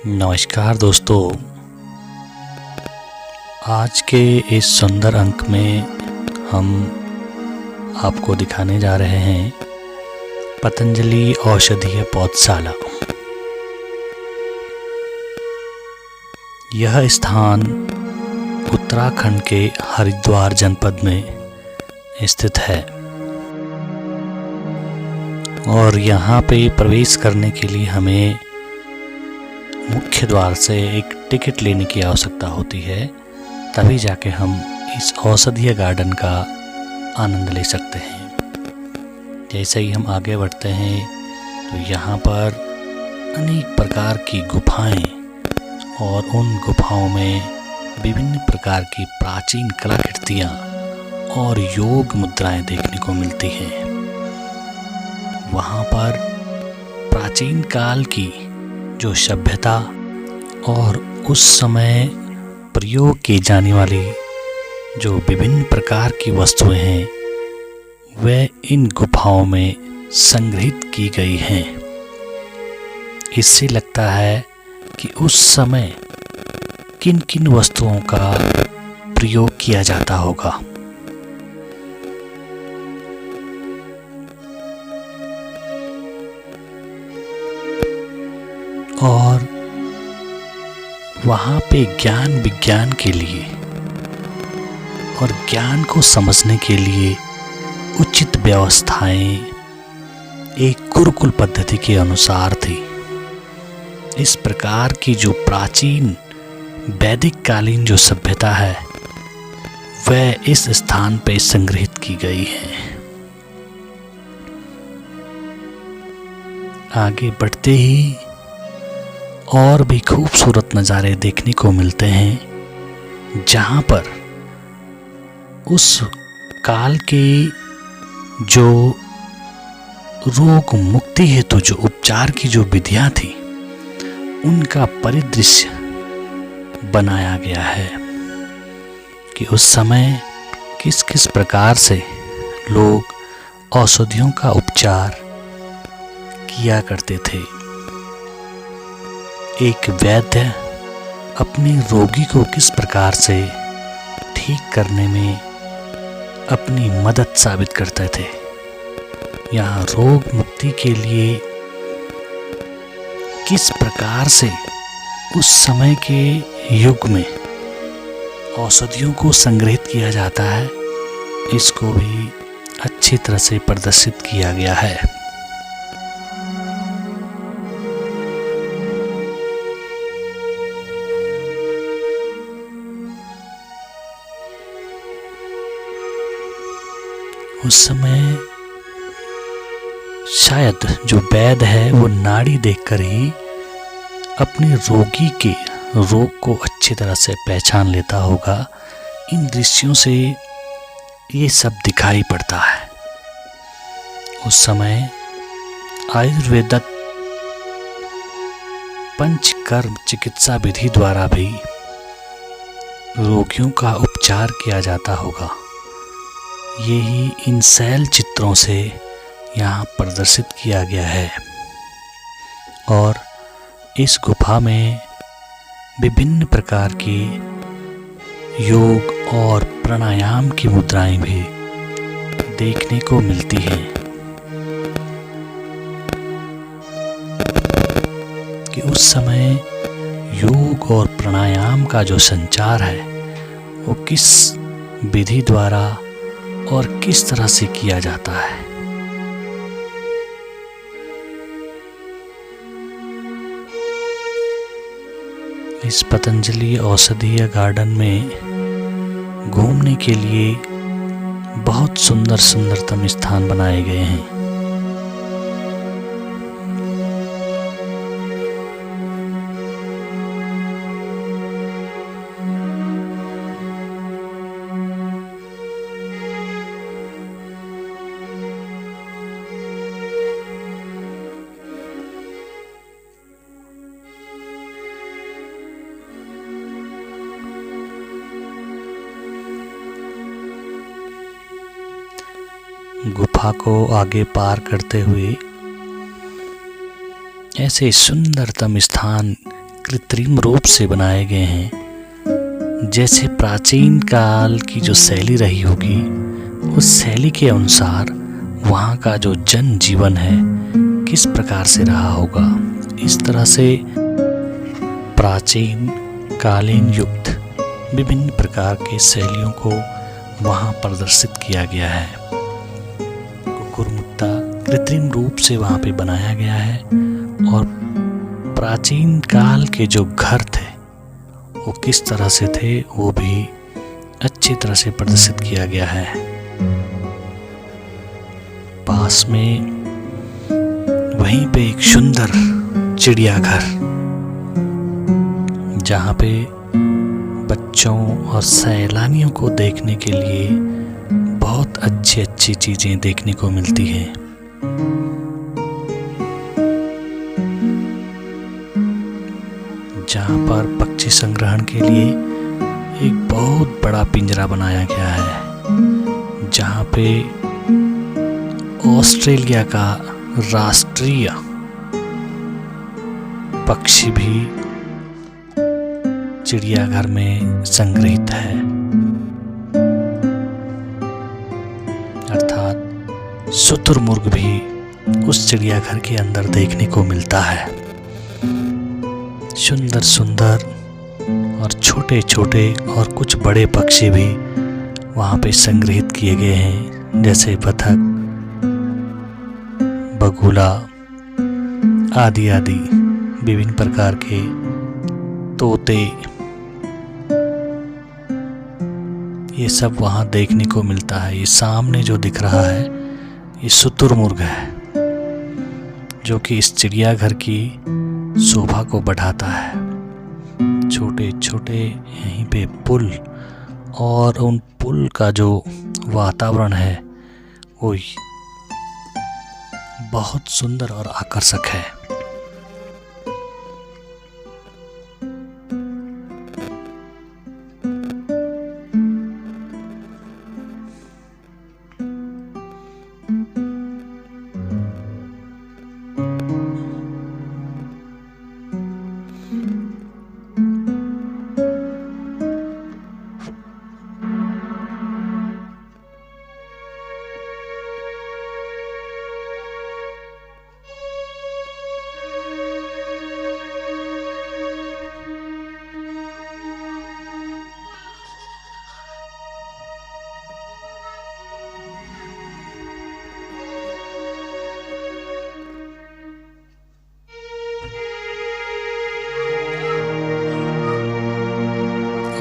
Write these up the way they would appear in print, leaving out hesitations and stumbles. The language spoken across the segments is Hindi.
नमस्कार दोस्तों। आज के इस सुंदर अंक में हम आपको दिखाने जा रहे हैं पतंजलि औषधीय पौधशाला। यह स्थान उत्तराखंड के हरिद्वार जनपद में स्थित है और यहाँ पे प्रवेश करने के लिए हमें मुख्य द्वार से एक टिकट लेने की आवश्यकता होती है, तभी जाके हम इस औषधीय गार्डन का आनंद ले सकते हैं। जैसे ही हम आगे बढ़ते हैं तो यहाँ पर अनेक प्रकार की गुफाएं और उन गुफाओं में विभिन्न प्रकार की प्राचीन कलाकृतियाँ और योग मुद्राएं देखने को मिलती हैं। वहाँ पर प्राचीन काल की जो सभ्यता और उस समय प्रयोग की जाने वाली जो विभिन्न प्रकार की वस्तुएं हैं वे इन गुफाओं में संग्रहित की गई हैं। इससे लगता है कि उस समय किन किन वस्तुओं का प्रयोग किया जाता होगा। और वहाँ पे ज्ञान विज्ञान के लिए और ज्ञान को समझने के लिए उचित व्यवस्थाएं एक गुरुकुल पद्धति के अनुसार थी। इस प्रकार की जो प्राचीन वैदिक कालीन जो सभ्यता है वह इस स्थान पे संग्रहित की गई है। आगे बढ़ते ही और भी खूबसूरत नज़ारे देखने को मिलते हैं, जहाँ पर उस काल के जो रोग मुक्ति हेतु जो उपचार की जो विधियाँ थी उनका परिदृश्य बनाया गया है कि उस समय किस किस प्रकार से लोग औषधियों का उपचार किया करते थे। एक वैद्य अपने रोगी को किस प्रकार से ठीक करने में अपनी मदद साबित करते थे। यहाँ रोग मुक्ति के लिए किस प्रकार से उस समय के युग में औषधियों को संग्रहित किया जाता है, इसको भी अच्छी तरह से प्रदर्शित किया गया है। उस समय शायद जो वैद्य है वो नाड़ी देखकर ही अपने रोगी के रोग को अच्छी तरह से पहचान लेता होगा। इन दृश्यों से ये सब दिखाई पड़ता है। उस समय आयुर्वेदिक पंचकर्म चिकित्सा विधि द्वारा भी रोगियों का उपचार किया जाता होगा। यही इन शैल चित्रों से यहाँ प्रदर्शित किया गया है। और इस गुफा में विभिन्न प्रकार की योग और प्राणायाम की मुद्राएं भी देखने को मिलती हैं कि उस समय योग और प्राणायाम का जो संचार है वो किस विधि द्वारा और किस तरह से किया जाता है। इस पतंजलि औषधीय गार्डन में घूमने के लिए बहुत सुंदर सुंदरतम स्थान बनाए गए हैं। गुफा को आगे पार करते हुए ऐसे सुंदरतम स्थान कृत्रिम रूप से बनाए गए हैं। जैसे प्राचीन काल की जो शैली रही होगी, उस शैली के अनुसार वहाँ का जो जन जीवन है किस प्रकार से रहा होगा, इस तरह से प्राचीन कालीन युक्त विभिन्न प्रकार के शैलियों को वहाँ प्रदर्शित किया गया है। कुकुरमुत्ता कृत्रिम रूप से वहाँ पे बनाया गया है और प्राचीन काल के जो घर थे वो किस तरह से थे वो भी अच्छी तरह से प्रदर्शित किया गया है। पास में वहीं पे एक सुंदर चिड़ियाघर, जहाँ पे बच्चों और सैलानियों को देखने के लिए बहुत अच्छी अच्छी चीजें देखने को मिलती हैं। जहाँ पर पक्षी संग्रहण के लिए एक बहुत बड़ा पिंजरा बनाया गया है, जहाँ पे ऑस्ट्रेलिया का राष्ट्रीय पक्षी भी चिड़ियाघर में संग्रहित है, अर्थात शुतुरमुर्ग भी उस चिड़ियाघर के अंदर देखने को मिलता है। सुंदर सुंदर और छोटे छोटे और कुछ बड़े पक्षी भी वहाँ पे संग्रहित किए गए हैं, जैसे बतख, बगुला आदि आदि विभिन्न प्रकार के तोते, ये सब वहाँ देखने को मिलता है। ये सामने जो दिख रहा है ये शुतुरमुर्ग है, जो कि इस चिड़ियाघर की शोभा को बढ़ाता है। छोटे छोटे यहीं पे पुल और उन पुल का जो वातावरण है वो बहुत सुंदर और आकर्षक है।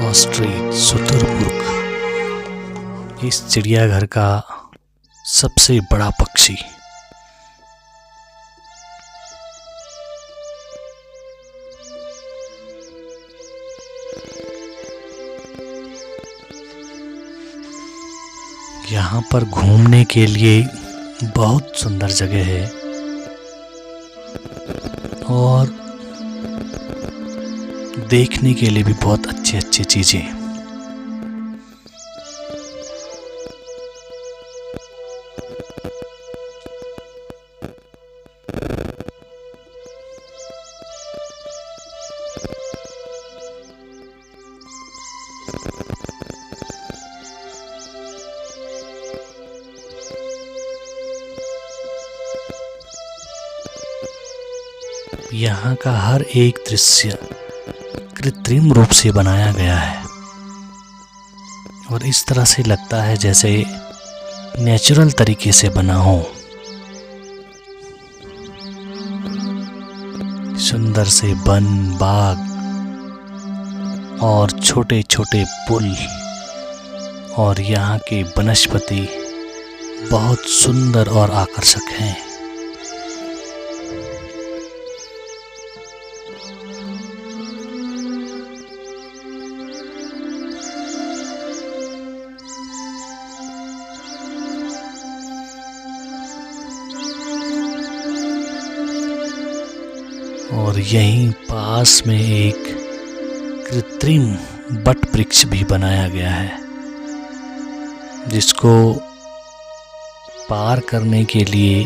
ऑस्ट्रिच शुतुरमुर्ग इस चिड़ियाघर का सबसे बड़ा पक्षी। यहाँ पर घूमने के लिए बहुत सुंदर जगह है और देखने के लिए भी बहुत अच्छी अच्छी चीजें। यहाँ का हर एक दृश्य कृत्रिम रूप से बनाया गया है और इस तरह से लगता है जैसे नेचुरल तरीके से बना हो। सुंदर से वन, बाग और छोटे छोटे पुल और यहाँ के वनस्पति बहुत सुंदर और आकर्षक हैं। और यहीं पास में एक कृत्रिम वट वृक्ष भी बनाया गया है, जिसको पार करने के लिए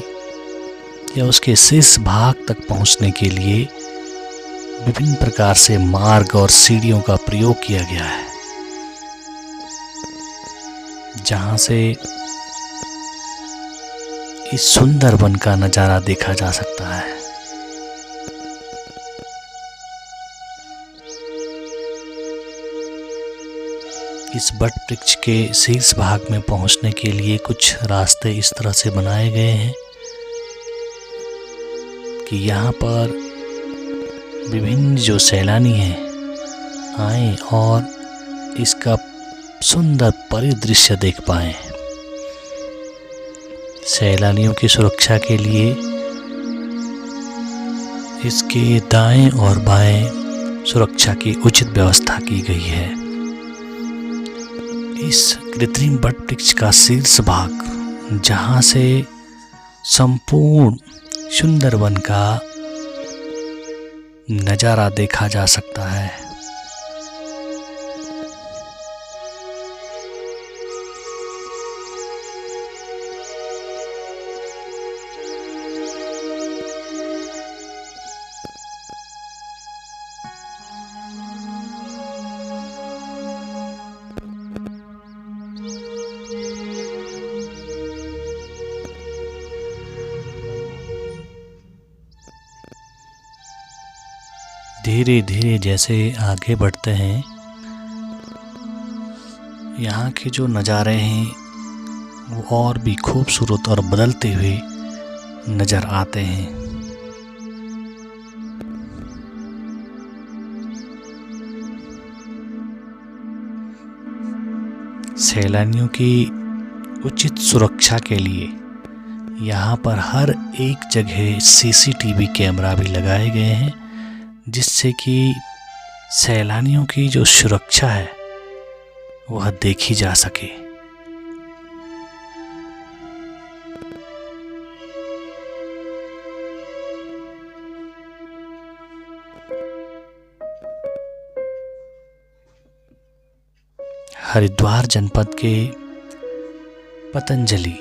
या उसके शीर्ष भाग तक पहुंचने के लिए विभिन्न प्रकार से मार्ग और सीढ़ियों का प्रयोग किया गया है, जहां से इस सुंदर वन का नजारा देखा जा सकता है। इस वट वृक्ष के शीर्ष भाग में पहुंचने के लिए कुछ रास्ते इस तरह से बनाए गए हैं कि यहाँ पर विभिन्न जो सैलानी हैं आएं और इसका सुंदर परिदृश्य देख पाएं। सैलानियों की सुरक्षा के लिए इसके दाएं और बाएं सुरक्षा की उचित व्यवस्था की गई है। इस कृत्रिम वट वृक्ष का शीर्ष भाग, जहां से संपूर्ण सुंदर वन का नजारा देखा जा सकता है। धीरे धीरे जैसे आगे बढ़ते हैं, यहाँ के जो नज़ारे हैं वो और भी खूबसूरत और बदलते हुए नज़र आते हैं। सैलानियों की उचित सुरक्षा के लिए यहाँ पर हर एक जगह सीसीटीवी कैमरा भी लगाए गए हैं, जिससे कि सैलानियों की जो सुरक्षा है वह देखी जा सके। हरिद्वार जनपद के पतंजलि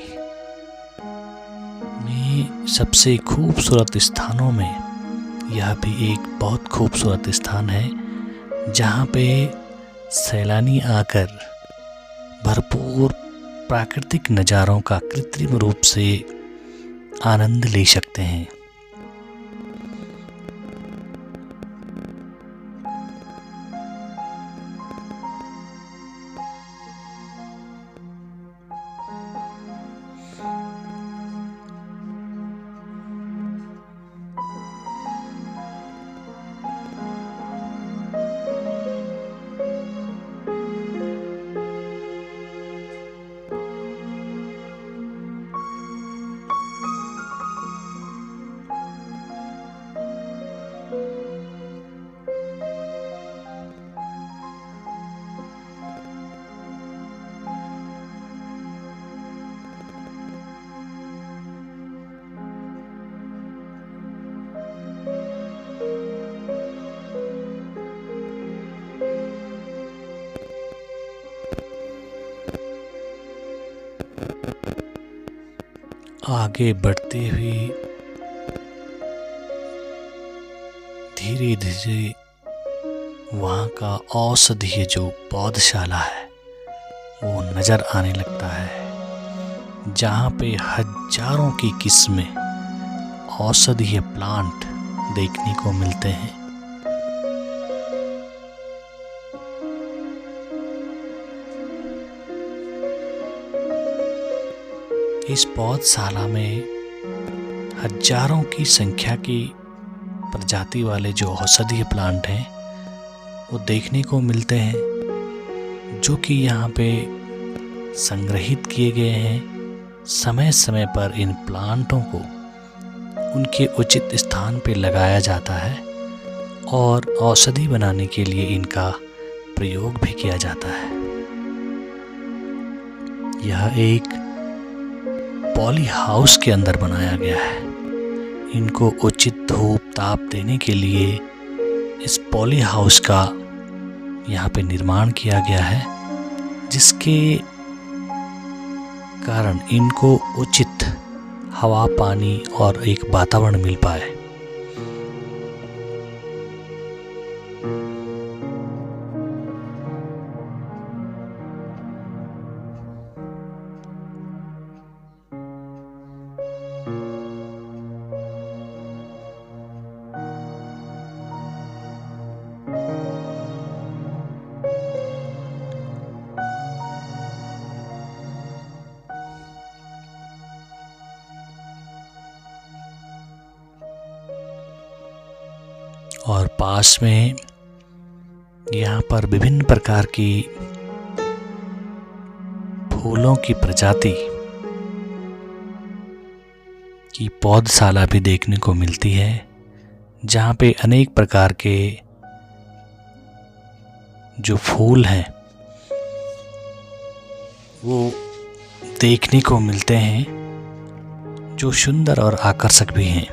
में सबसे खूबसूरत स्थानों में यह भी एक बहुत खूबसूरत स्थान है, जहाँ पे सैलानी आकर भरपूर प्राकृतिक नज़ारों का कृत्रिम रूप से आनंद ले सकते हैं। आगे बढ़ते हुए धीरे धीरे वहाँ का औषधीय जो पौधशाला है वो नज़र आने लगता है, जहाँ पे हजारों की किस्में औषधीय प्लांट देखने को मिलते हैं। इस पौधशाला में हजारों की संख्या की प्रजाति वाले जो औषधीय प्लांट हैं वो देखने को मिलते हैं, जो कि यहाँ पे संग्रहित किए गए हैं। समय समय पर इन प्लांटों को उनके उचित स्थान पे लगाया जाता है और औषधि बनाने के लिए इनका प्रयोग भी किया जाता है। यह एक पॉली हाउस के अंदर बनाया गया है। इनको उचित धूप ताप देने के लिए इस पॉली हाउस का यहाँ पे निर्माण किया गया है, जिसके कारण इनको उचित हवा पानी और एक वातावरण मिल पाए। और पास में यहाँ पर विभिन्न प्रकार की फूलों की प्रजाति की पौधशाला भी देखने को मिलती है, जहाँ पे अनेक प्रकार के जो फूल हैं वो देखने को मिलते हैं, जो सुंदर और आकर्षक भी हैं।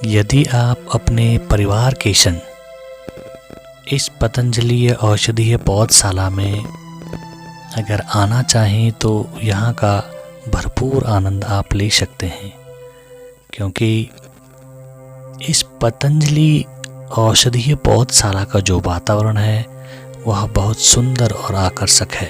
यदि आप अपने परिवार के संग इस पतंजलि औषधीय पौधशाला में अगर आना चाहें तो यहाँ का भरपूर आनंद आप ले सकते हैं, क्योंकि इस पतंजलि औषधीय पौधशाला का जो वातावरण है वह बहुत सुंदर और आकर्षक है।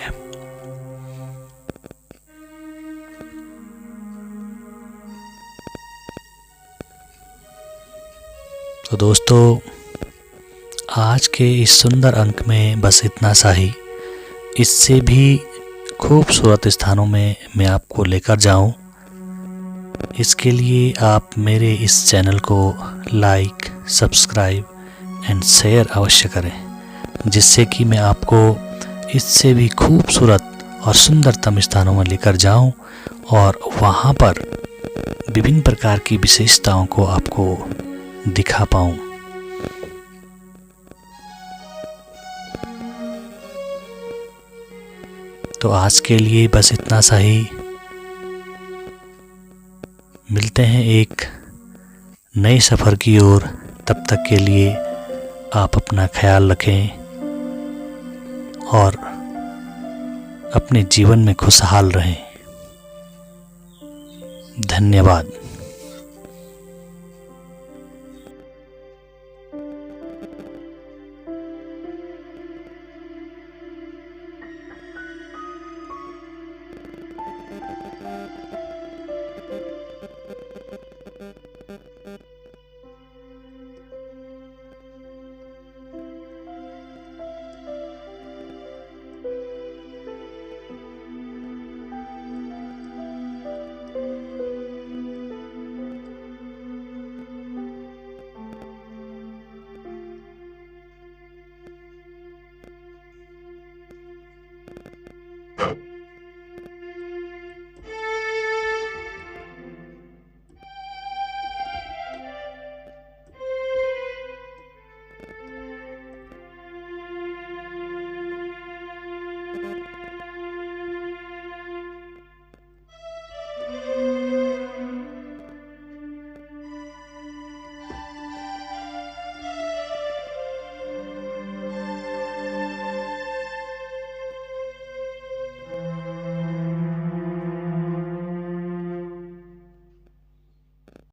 तो दोस्तों, आज के इस सुंदर अंक में बस इतना सा ही। इससे भी खूबसूरत स्थानों में मैं आपको लेकर जाऊं, इसके लिए आप मेरे इस चैनल को लाइक, सब्सक्राइब एंड शेयर अवश्य करें, जिससे कि मैं आपको इससे भी खूबसूरत और सुंदरतम स्थानों में लेकर जाऊं और वहां पर विभिन्न प्रकार की विशेषताओं को आपको दिखा पाऊं। तो आज के लिए बस इतना सा ही। मिलते हैं एक नए सफ़र की ओर। तब तक के लिए आप अपना ख्याल रखें और अपने जीवन में खुशहाल रहें। धन्यवाद।